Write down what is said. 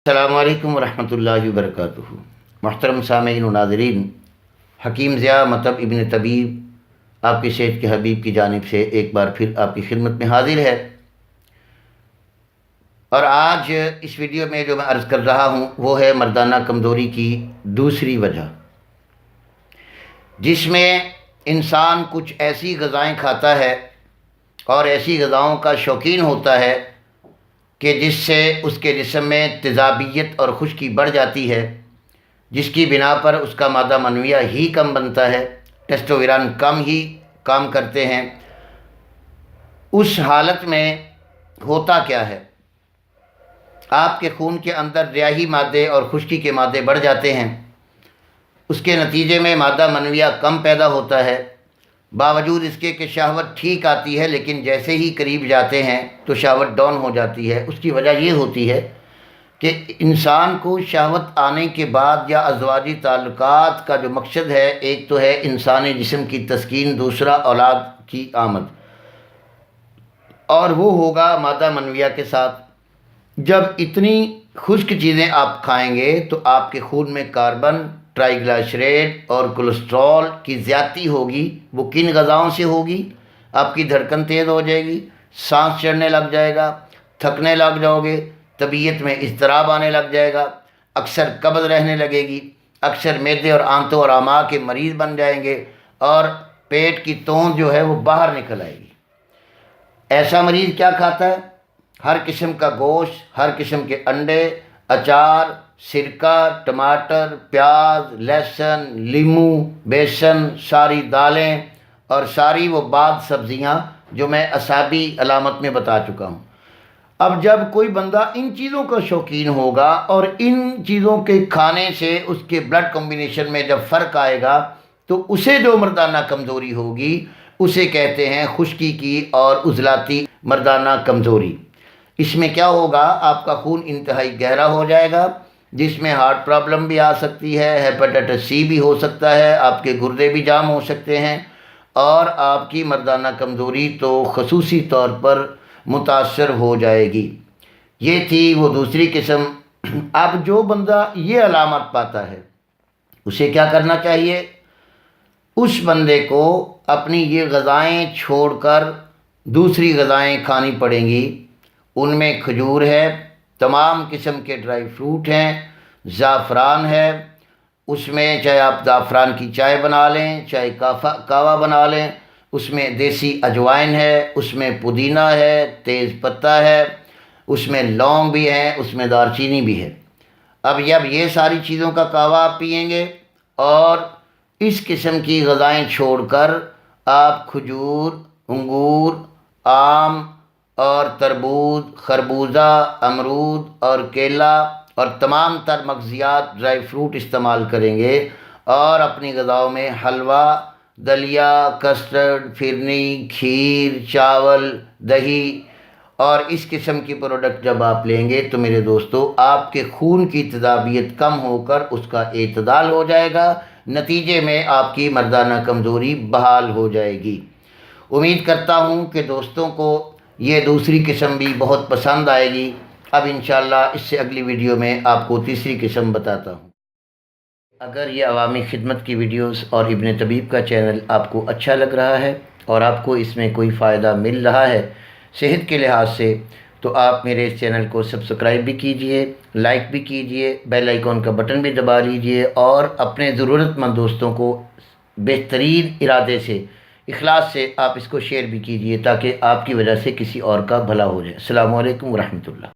السلام علیکم ورحمۃ اللہ وبرکاتہ۔ محترم سامعین و ناظرین، حکیم ضیاء مطب ابن طبیب آپ کی صحت کے حبیب کی جانب سے ایک بار پھر آپ کی خدمت میں حاضر ہے، اور آج اس ویڈیو میں جو میں عرض کر رہا ہوں وہ ہے مردانہ کمزوری کی دوسری وجہ، جس میں انسان کچھ ایسی غذائیں کھاتا ہے اور ایسی غذاؤں کا شوقین ہوتا ہے کہ جس سے اس کے جسم میں تیزابیت اور خشکی بڑھ جاتی ہے، جس کی بنا پر اس کا مادہ منویہ ہی کم بنتا ہے، ٹیسٹوسٹیرون کم ہی کام کرتے ہیں۔ اس حالت میں ہوتا کیا ہے؟ آپ کے خون کے اندر ریاحی مادے اور خشکی کے مادے بڑھ جاتے ہیں، اس کے نتیجے میں مادہ منویہ کم پیدا ہوتا ہے، باوجود اس کے کہ شہوت ٹھیک آتی ہے، لیکن جیسے ہی قریب جاتے ہیں تو شہوت ڈاؤن ہو جاتی ہے۔ اس کی وجہ یہ ہوتی ہے کہ انسان کو شہوت آنے کے بعد یا ازواجی تعلقات کا جو مقصد ہے، ایک تو ہے انسانی جسم کی تسکین، دوسرا اولاد کی آمد، اور وہ ہوگا مادہ منویہ کے ساتھ۔ جب اتنی خشک چیزیں آپ کھائیں گے تو آپ کے خون میں کاربن، ٹرائیگلائسیرائڈ اور کولیسٹرول کی زیادتی ہوگی۔ وہ کن غذاؤں سے ہوگی؟ آپ کی دھڑکن تیز ہو جائے گی، سانس چڑھنے لگ جائے گا، تھکنے لگ جاؤ گے، طبیعت میں اضطراب آنے لگ جائے گا، اکثر قبض رہنے لگے گی، اکثر معدے اور آنتوں اور امعاء کے مریض بن جائیں گے، اور پیٹ کی توند جو ہے وہ باہر نکل آئے گی۔ ایسا مریض کیا کھاتا ہے؟ ہر قسم کا گوشت، ہر قسم کے انڈے، اچار، سرکہ، ٹماٹر، پیاز، لہسن، لیمو، بیسن، ساری دالیں اور ساری وہ بعض سبزیاں جو میں اعصابی علامت میں بتا چکا ہوں۔ اب جب کوئی بندہ ان چیزوں کا شوقین ہوگا اور ان چیزوں کے کھانے سے اس کے بلڈ کمبینیشن میں جب فرق آئے گا تو اسے جو مردانہ کمزوری ہوگی اسے کہتے ہیں خشکی کی اور عضلاتی مردانہ کمزوری۔ اس میں کیا ہوگا؟ آپ کا خون انتہائی گہرا ہو جائے گا، جس میں ہارٹ پرابلم بھی آ سکتی ہے، ہیپاٹائٹس سی بھی ہو سکتا ہے، آپ کے گردے بھی جام ہو سکتے ہیں، اور آپ کی مردانہ کمزوری تو خصوصی طور پر متاثر ہو جائے گی۔ یہ تھی وہ دوسری قسم۔ اب جو بندہ یہ علامات پاتا ہے اسے کیا کرنا چاہیے؟ اس بندے کو اپنی یہ غذائیں چھوڑ کر دوسری غذائیں کھانی پڑیں گی۔ ان میں کھجور ہے، تمام قسم کے ڈرائی فروٹ ہیں، زعفران ہے، اس میں چاہے آپ زعفران کی چائے بنا لیں، چاہے کہوہ بنا لیں، اس میں دیسی اجوائن ہے، اس میں پودینہ ہے، تیز پتہ ہے، اس میں لونگ بھی ہے، اس میں دار چینی بھی ہے۔ اب جب یہ ساری چیزوں کا کہوہ آپ پئیں گے اور اس قسم کی غذائیں چھوڑ کر آپ کھجور، انگور، آم اور تربوز، خربوزہ، امرود اور کیلا اور تمام تر مغزیات ڈرائی فروٹ استعمال کریں گے، اور اپنی غذاؤں میں حلوہ، دلیا، کسٹرڈ، فرنی، کھیر، چاول، دہی اور اس قسم کی پروڈکٹ جب آپ لیں گے تو میرے دوستو آپ کے خون کی تیزابیت کم ہو کر اس کا اعتدال ہو جائے گا، نتیجے میں آپ کی مردانہ کمزوری بحال ہو جائے گی۔ امید کرتا ہوں کہ دوستوں کو یہ دوسری قسم بھی بہت پسند آئے گی۔ اب انشاءاللہ اس سے اگلی ویڈیو میں آپ کو تیسری قسم بتاتا ہوں۔ اگر یہ عوامی خدمت کی ویڈیوز اور ابن طبیب کا چینل آپ کو اچھا لگ رہا ہے اور آپ کو اس میں کوئی فائدہ مل رہا ہے صحت کے لحاظ سے، تو آپ میرے اس چینل کو سبسکرائب بھی کیجئے، لائک بھی کیجئے، بیل آئیکن کا بٹن بھی دبا لیجئے، اور اپنے ضرورت مند دوستوں کو بہترین ارادے سے، اخلاص سے آپ اس کو شیئر بھی کیجئے، تاکہ آپ کی وجہ سے کسی اور کا بھلا ہو جائے۔ السلام علیکم ورحمۃ اللہ۔